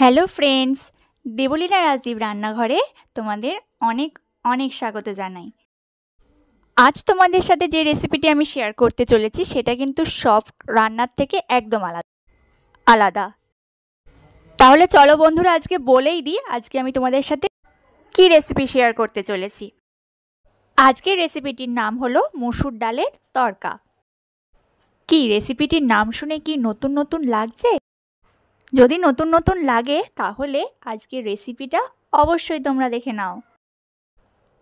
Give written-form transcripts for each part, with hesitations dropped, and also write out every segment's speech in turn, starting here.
Hello friends, Debolina Rajdeep রান্নাঘরে তোমাদের অনেক অনেক স্বাগত জানাই। আজ তোমাদের সাথে যে রেসিপিটি আমি শেয়ার করতে চলেছি সেটা কিন্তু সব রান্নার থেকে একদম আলাদা। তাহলে চলো বন্ধুরা, আজকে বলেই দিই আজকে আমি তোমাদের সাথে কি রেসিপি শেয়ার করতে চলেছি। আজকের রেসিপিটির নাম হলো মসুর ডালের তড়কা। কি রেসিপিটির নাম শুনে কি নতুন নতুন লাগছে? যদি নতুন নতুন লাগে তাহলে আজকের রেসিপিটা অবশ্যই তোমরা দেখে নাও।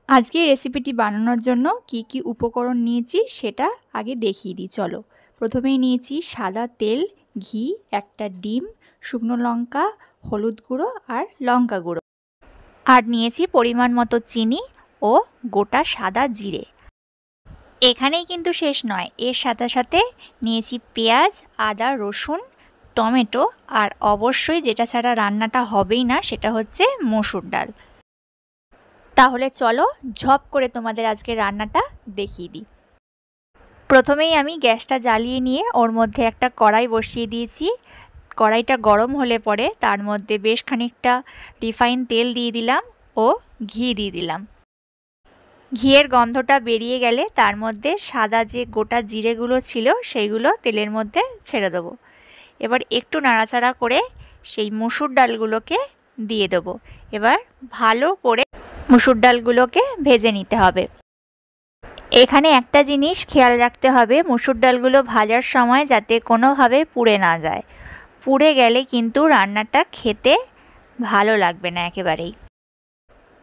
আজকে রেসিপিটি বানানোর জন্য কি কি উপকরণ নিয়েছি সেটা আগে দেখিয়ে দিই। চলো, প্রথমেই নিয়েছি সাদা তেল, ঘি, একটা ডিম, শুকনো লঙ্কা, হলুদ গুঁড়ো আর লঙ্কা গুঁড়ো, আর নিয়েছি পরিমাণ মতো চিনি ও গোটা সাদা জিরে। এখানেই কিন্তু শেষ নয়, এর সাথে সাথে নিয়েছি পেঁয়াজ, আদা, রসুন, টমেটো, আর অবশ্যই যেটা ছাড়া রান্নাটা হবেই না সেটা হচ্ছে মসুর ডাল। তাহলে চলো ঝপ করে তোমাদের আজকে রান্নাটা দেখিয়ে দিই। প্রথমেই আমি গ্যাসটা জ্বালিয়ে নিয়ে ওর মধ্যে একটা কড়াই বসিয়ে দিয়েছি। কড়াইটা গরম হলে পরে তার মধ্যে বেশ খানিকটা রিফাইন তেল দিয়ে দিলাম ও ঘি দিয়ে দিলাম। ঘিয়ের গন্ধটা বেরিয়ে গেলে তার মধ্যে সাদা যে গোটা জিরেগুলো ছিল সেইগুলো তেলের মধ্যে ছেড়ে দেবো। এবার একটু নাড়াচাড়া করে সেই মসুর ডালগুলোকে দিয়ে দেবো। এবার ভালো করে মসুর ডালগুলোকে ভেজে নিতে হবে। এখানে একটা জিনিস খেয়াল রাখতে হবে, মসুর ডালগুলো ভাজার সময় যাতে কোনোভাবে পুড়ে না যায়। পুড়ে গেলে কিন্তু রান্নাটা খেতে ভালো লাগবে না একেবারেই।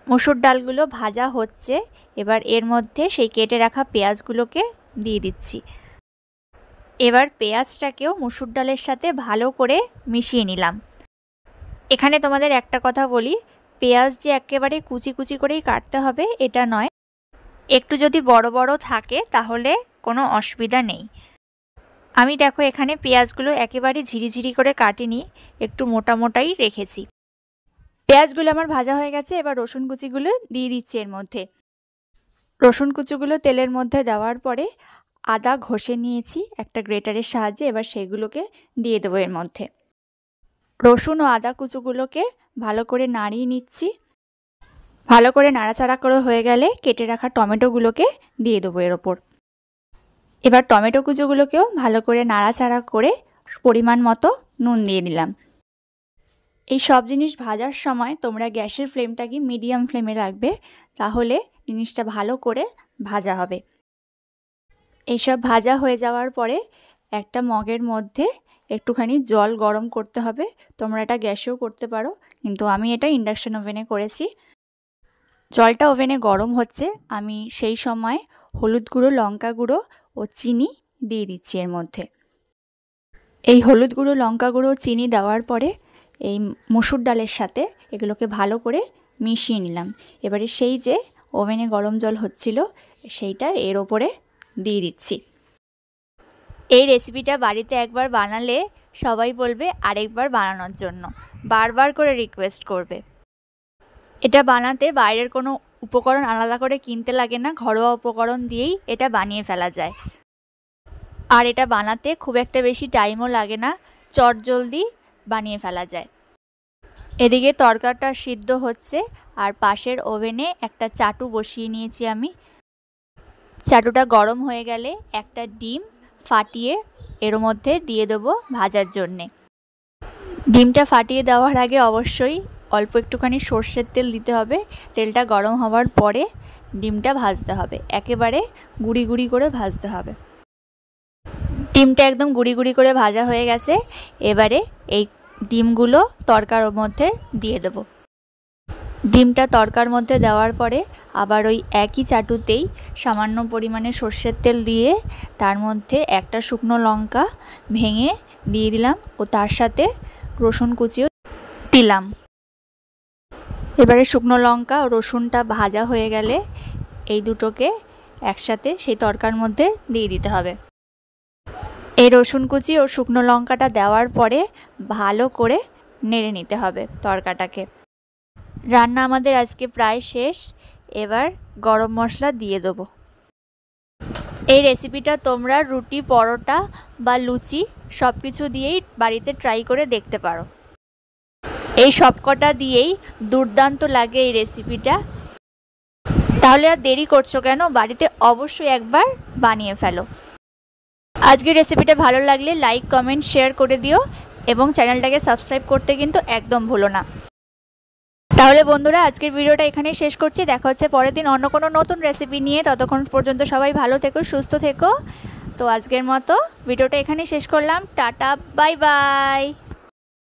মসুর ডালগুলো ভাজা হচ্ছে, এবার এর মধ্যে সেই কেটে রাখা পেঁয়াজগুলোকে দিয়ে দিচ্ছি। এবার পেঁয়াজটাকেও মসুর ডালের সাথে ভালো করে মিশিয়ে নিলাম। এখানে তোমাদের একটা কথা বলি, পেঁয়াজ যে একেবারে কুচি কুচি করেই কাটতে হবে এটা নয়, একটু যদি বড় বড় থাকে তাহলে কোনো অসুবিধা নেই। আমি দেখো এখানে পেঁয়াজগুলো একেবারে ঝিরিঝিরি করে কাটিনি, একটু মোটা মোটাই রেখেছি। পেঁয়াজগুলো আমার ভাজা হয়ে গেছে, এবার রসুন কুচিগুলো দিয়ে দিচ্ছি এর মধ্যে। রসুন কুচিগুলো তেলের মধ্যে দেওয়ার পরে আদা ঘষে নিয়েছি একটা গ্রেটারের সাহায্যে, এবার সেগুলোকে দিয়ে দেবো এর মধ্যে। রসুন ও আদা কুচুগুলোকে ভালো করে নাড়িয়ে নিচ্ছি। ভালো করে নাড়াচাড়া করে হয়ে গেলে কেটে রাখা টমেটোগুলোকে দিয়ে দেবো এর ওপর। এবার টমেটো কুচুগুলোকেও ভালো করে নাড়াচাড়া করে পরিমাণ মতো নুন দিয়ে দিলাম। এই সব জিনিস ভাজার সময় তোমরা গ্যাসের ফ্লেমটাকে মিডিয়াম ফ্লেমে রাখবে, তাহলে জিনিসটা ভালো করে ভাজা হবে। এইসব ভাজা হয়ে যাওয়ার পরে একটা মগের মধ্যে একটুখানি জল গরম করতে হবে। তোমরা এটা গ্যাসেও করতে পারো, কিন্তু আমি এটা ইন্ডাকশন ওভেনে করেছি। জলটা ওভেনে গরম হচ্ছে, আমি সেই সময় হলুদ গুঁড়ো, লঙ্কা গুঁড়ো ও চিনি দিয়ে দিচ্ছি এর মধ্যে। এই হলুদ গুঁড়ো, লঙ্কা গুঁড়ো, চিনি দেওয়ার পরে এই মসুর ডালের সাথে এগুলোকে ভালো করে মিশিয়ে নিলাম। এবারে সেই যে ওভেনে গরম জল হচ্ছিল সেইটা এর ওপরে দিয়ে দিচ্ছি। এই রেসিপিটা বাড়িতে একবার বানালে সবাই বলবে আরেকবার বানানোর জন্য, বারবার করে রিকোয়েস্ট করবে। এটা বানাতে বাইরের কোনো উপকরণ আলাদা করে কিনতে লাগে না, ঘরোয়া উপকরণ দিয়েই এটা বানিয়ে ফেলা যায়। আর এটা বানাতে খুব একটা বেশি টাইমও লাগে না, চটজলদি বানিয়ে ফেলা যায়। এদিকে তরকাটা সিদ্ধ হচ্ছে আর পাশের ওভেনে একটা চাটু বসিয়ে নিয়েছি আমি। চাটুটা গরম হয়ে গেলে একটা ডিম ফাটিয়ে এর মধ্যে দিয়ে দেবো ভাজার জন্যে। ডিমটা ফাটিয়ে দেওয়ার আগে অবশ্যই অল্প একটুখানি সর্ষের তেল দিতে হবে। তেলটা গরম হওয়ার পরে ডিমটা ভাজতে হবে, একেবারে গুঁড়ি গুঁড়ি করে ভাজতে হবে। ডিমটা একদম গুঁড়ি গুঁড়ি করে ভাজা হয়ে গেছে, এবারে এই ডিমগুলো তরকার মধ্যে দিয়ে দেবো। ডিমটা তরকার মধ্যে দেওয়ার পরে আবার ওই একই চাটুতেই সামান্য পরিমাণে সর্ষের তেল দিয়ে তার মধ্যে একটা শুকনো লঙ্কা ভেঙে দিয়ে দিলাম ও তার সাথে রসুন কুচিও দিলাম। এবারে শুকনো লঙ্কা ও রসুনটা ভাজা হয়ে গেলে এই দুটোকে একসাথে সেই তরকার মধ্যে দিয়ে দিতে হবে। এই রসুন কুচি ও শুকনো লঙ্কাটা দেওয়ার পরে ভালো করে নেড়ে নিতে হবে তরকাটাকে। রান্না আমাদের আজকে প্রায় শেষ, এবার গরম মশলা দিয়ে দেবো। এই রেসিপিটা তোমরা রুটি, পরোটা বা লুচি সব কিছু দিয়েই বাড়িতে ট্রাই করে দেখতে পারো। এই সবকটা দিয়েই দুর্দান্ত লাগে এই রেসিপিটা। তাহলে আর দেরি করছো কেন, বাড়িতে অবশ্যই একবার বানিয়ে ফেলো। আজকের রেসিপিটা ভালো লাগলে লাইক কমেন্ট শেয়ার করে দিও এবং চ্যানেলটাকে সাবস্ক্রাইব করতে কিন্তু একদম ভুলো না। তাহলে বন্ধুরা আজকের ভিডিওটা এখানেই শেষ করছি। দেখা হচ্ছে পরের দিন অন্য কোনো নতুন রেসিপি নিয়ে। ততক্ষণ পর্যন্ত সবাই ভালো থেকো, সুস্থ থেকো। তো আজকের মতো ভিডিওটা এখানেই শেষ করলাম। Tata, bye bye.